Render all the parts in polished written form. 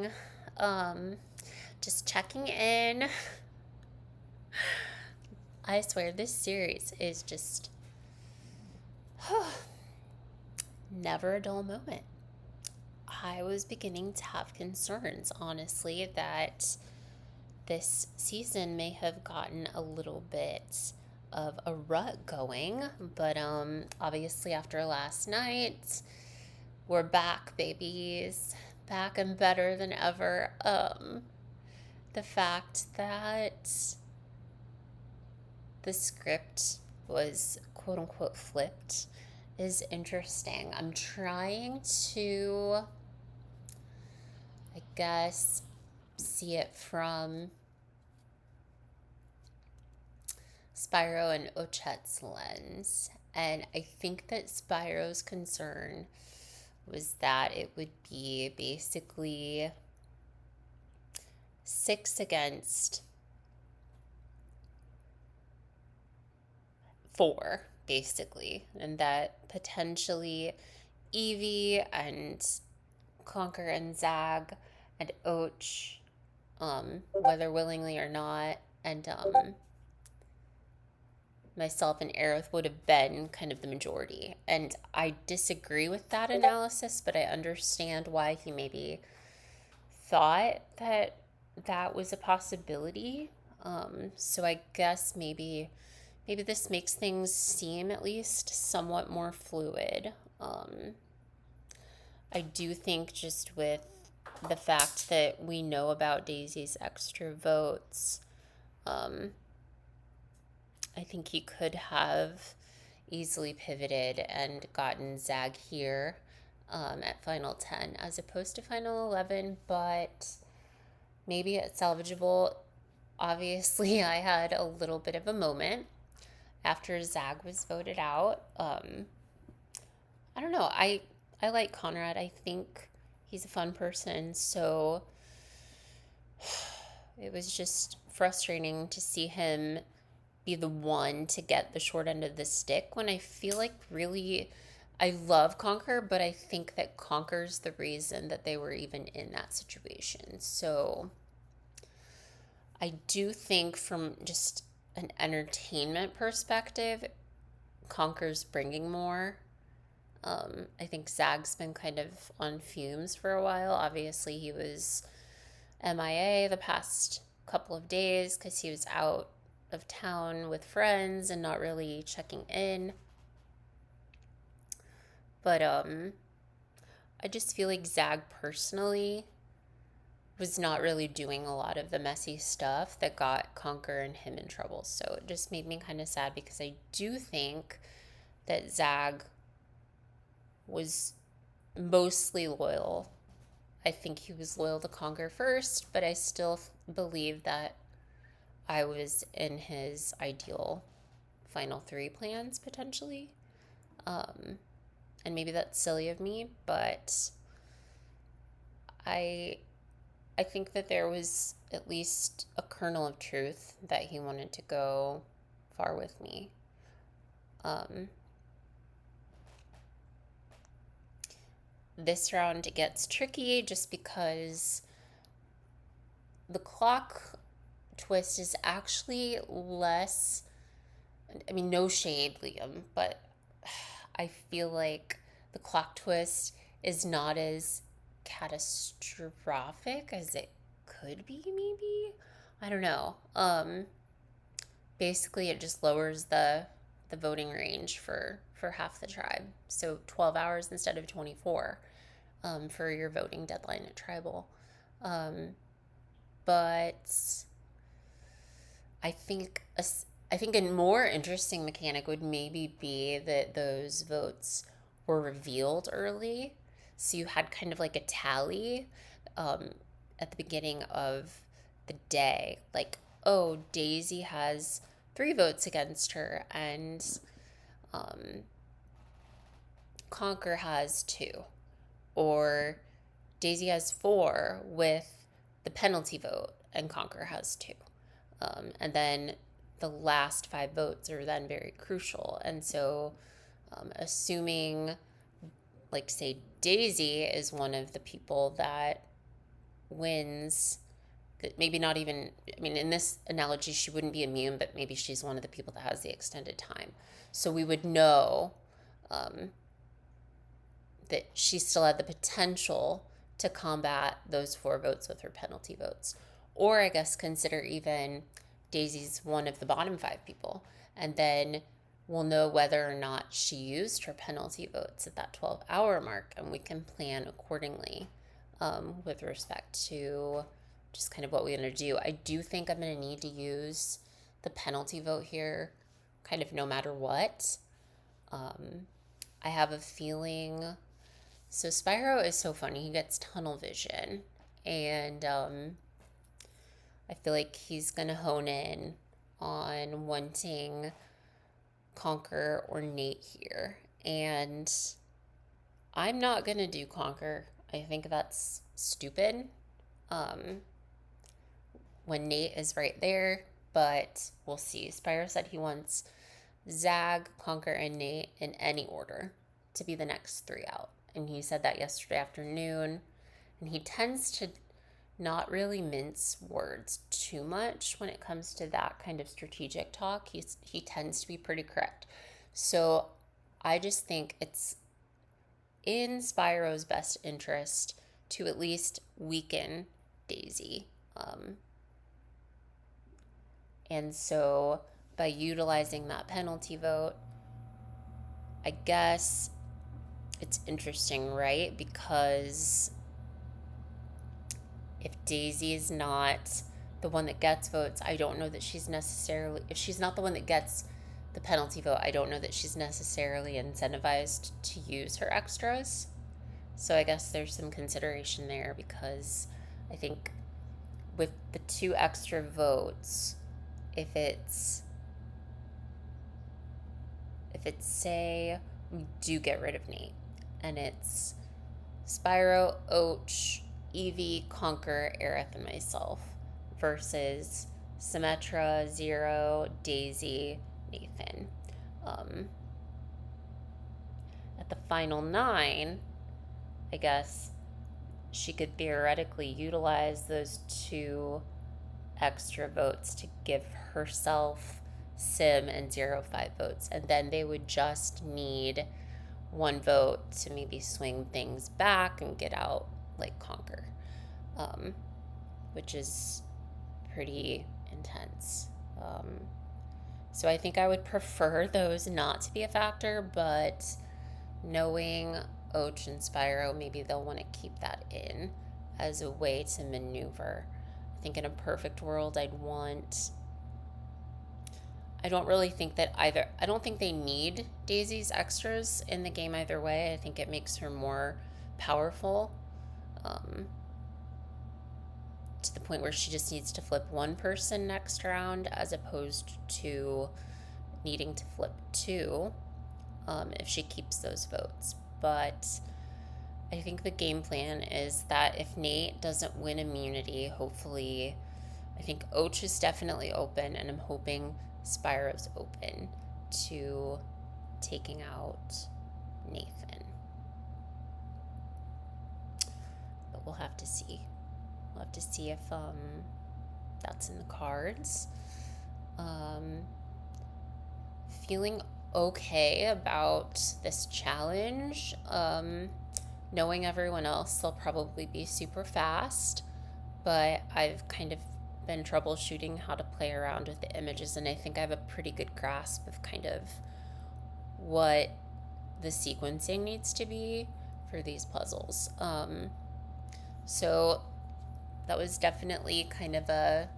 morning. Um, just checking in. I swear this series is just never a dull moment. I was beginning to have concerns, honestly, that this season may have gotten a little bit of a rut going, but obviously after last night, we're back, babies. Back and better than ever. The fact that the script was quote unquote flipped is interesting. I'm trying to, I guess, see it from Spyro and Ochet's lens. And I think that Spyro's concern was that it would be basically 6 against 4, basically, and that potentially Evie and Conquer and Zag and Och, whether willingly or not, and myself and Aerith would have been kind of the majority. And I disagree with that analysis, but I understand why he maybe thought that that was a possibility. So I guess maybe this makes things seem at least somewhat more fluid. I do think just with the fact that we know about Daisy's extra votes, um, I think he could have easily pivoted and gotten Zag here at Final 10 as opposed to Final 11, but maybe it's salvageable. Obviously, I had a little bit of a moment after Zag was voted out. I don't know. I like Conrad. I think he's a fun person. So it was just frustrating to see him be the one to get the short end of the stick when I feel like really I love Conquer, but I think that Conquer's the reason that they were even in that situation. So I do think from just an entertainment perspective, Conquer's bringing more. I think Zag's been kind of on fumes for a while. Obviously, he was MIA the past couple of days because he was out of town with friends and not really checking in. But I just feel like Zag personally was not really doing a lot of the messy stuff that got Conquer and him in trouble. So it just made me kind of sad because I do think that Zag was mostly loyal. I think he was loyal to Conquer first, but I still believe that I was in his ideal final 3 plans potentially. Um, and maybe that's silly of me, but I I think that there was at least a kernel of truth that he wanted to go far with me. Um, this round it gets tricky just because the clock twist is actually less. I mean, no shade, Liam, but I feel like the clock twist is not as catastrophic as it could be, maybe. I don't know. Basically, it just lowers the voting range for half the tribe. So 12 hours instead of 24 for your voting deadline at tribal. Um, but I think a, I think a more interesting mechanic would maybe be that those votes were revealed early, so you had kind of like a tally um, at the beginning of the day, like, oh, Daisy has 3 votes against her, and um, Conquer has 2, or Daisy has 4 with the penalty vote, and Conquer has 2. And then the last 5 votes are then very crucial. And so, assuming, like, say, Daisy is one of the people that wins, maybe not even, I mean, in this analogy, she wouldn't be immune, but maybe she's one of the people that has the extended time. So we would know um, that she still had the potential to combat those 4 votes with her penalty votes. Or I guess consider even Daisy's one of the bottom 5 people. And then we'll know whether or not she used her penalty votes at that 12-hour mark, and we can plan accordingly with respect to just kind of what we're going to do. I do think I'm going to need to use the penalty vote here, kind of no matter what. I have a feeling. So Spyro is so funny. He gets tunnel vision, and I feel like he's gonna hone in on wanting Conquer or Nate here, and I'm not gonna do Conquer. I think that's stupid. Um, when Nate is right there, but we'll see. Spyro said he wants Zag, Conquer, and Nate in any order to be the next 3 out. And he said that yesterday afternoon. And he tends to not really mince words too much when it comes to that kind of strategic talk. He tends to be pretty correct. So I just think it's in Spyro's best interest to at least weaken Daisy. And so by utilizing that penalty vote, I guess it's interesting, right? Because if Daisy is not the one that gets votes, I don't know that she's necessarily, if she's not the one that gets the penalty vote, I don't know that she's necessarily incentivized to use her extras. So I guess there's some consideration there, because I think with the 2 extra votes, if it's say we do get rid of Nate and it's Spyro, Och, Eevee, Conquer, Aerith, and myself versus Symmetra, Zero, Daisy, Nathan. At the final 9, I guess she could theoretically utilize those 2 extra votes to give herself, Sim, and Zero 5 votes. And then they would just need 1 vote to maybe swing things back and get out like Conquer, which is pretty intense. So I think I would prefer those not to be a factor, but knowing Och and Spyro, maybe they'll want to keep that in as a way to maneuver. I think in a perfect world, I don't really think that either. I don't think they need Daisy's extras in the game either way. I think it makes her more powerful, to the point where she just needs to flip 1 person next round as opposed to needing to flip 2 if she keeps those votes. But I think the game plan is that if Nate doesn't win immunity, hopefully, I think Och is definitely open, and I'm hoping Spyro's open to taking out Nathan. But we'll have to see. We'll have to see if that's in the cards. Feeling okay about this challenge. Knowing everyone else, they'll probably be super fast, but I've kind of been troubleshooting how to play around with the images, and I think I have a pretty good grasp of kind of what the sequencing needs to be for these puzzles. So that was definitely kind of a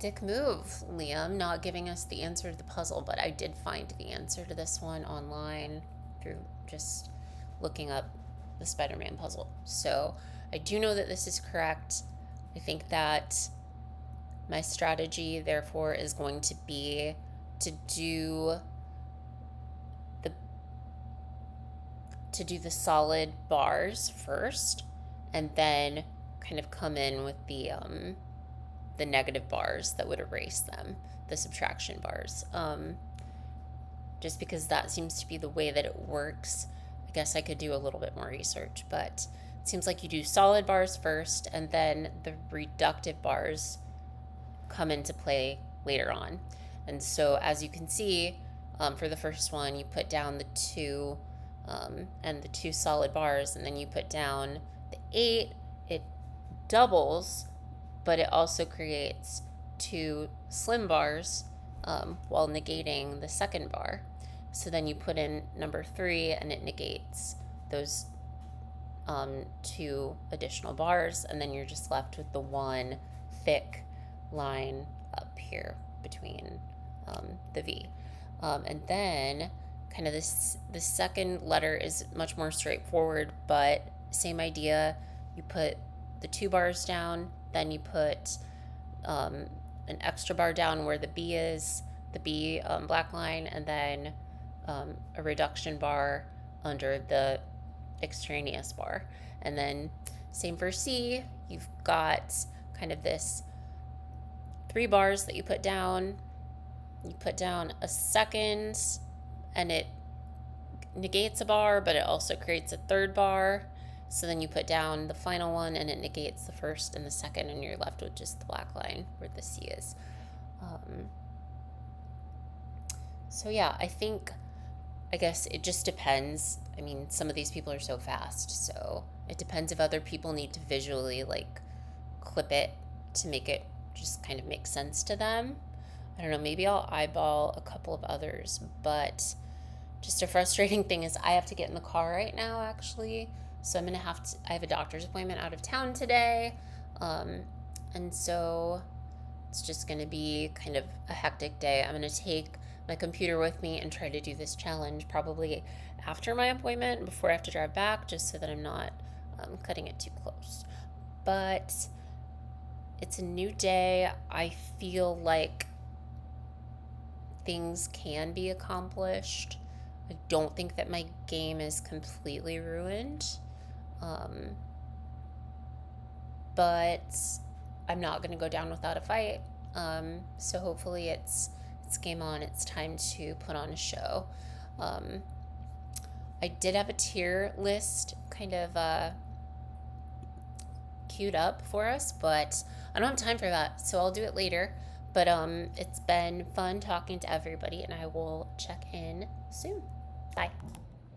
dick move, Liam, not giving us the answer to the puzzle, but I did find the answer to this one online through just looking up the Spider-Man puzzle. So I do know that this is correct. I think that my strategy, therefore, is going to be to do the solid bars first, and then kind of come in with the negative bars that would erase them, the subtraction bars. Just because that seems to be the way that it works. I guess I could do a little bit more research, but it seems like you do solid bars first, and then the reductive bars come into play later on. And so, as you can see, for the first one, you put down the two and the two solid bars, and then you put down the 8. It doubles, but it also creates two slim bars while negating the second bar. So then you put in number 3, and it negates those two additional bars, and then you're just left with the one thick line up here between the V. And then kind of the second letter is much more straightforward, but same idea. You put the 2 bars down, then you put an extra bar down where the B is, the B black line, and then a reduction bar under the extraneous bar. And then same for C, you've got kind of this 3 bars that you put down. You put down a second, and it negates a bar, but it also creates a third bar. So then you put down the final one, and it negates the first and the second, and you're left with just the black line where the C is. So yeah, I guess it just depends. I mean, some of these people are so fast, so it depends if other people need to visually like clip it to make it just kind of make sense to them. I don't know, maybe I'll eyeball a couple of others, but just a frustrating thing is I have to get in the car right now, actually. So I have a doctor's appointment out of town today. And so it's just going to be kind of a hectic day. I'm going to take my computer with me and try to do this challenge probably after my appointment, before I have to drive back, just so that I'm not cutting it too close. But it's a new day. I feel like things can be accomplished. I don't think that my game is completely ruined. But I'm not going to go down without a fight. So hopefully it's game on. It's time to put on a show. I did have a tier list kind of queued up for us, but I don't have time for that, so I'll do it later. But it's been fun talking to everybody, and I will check in soon. Bye.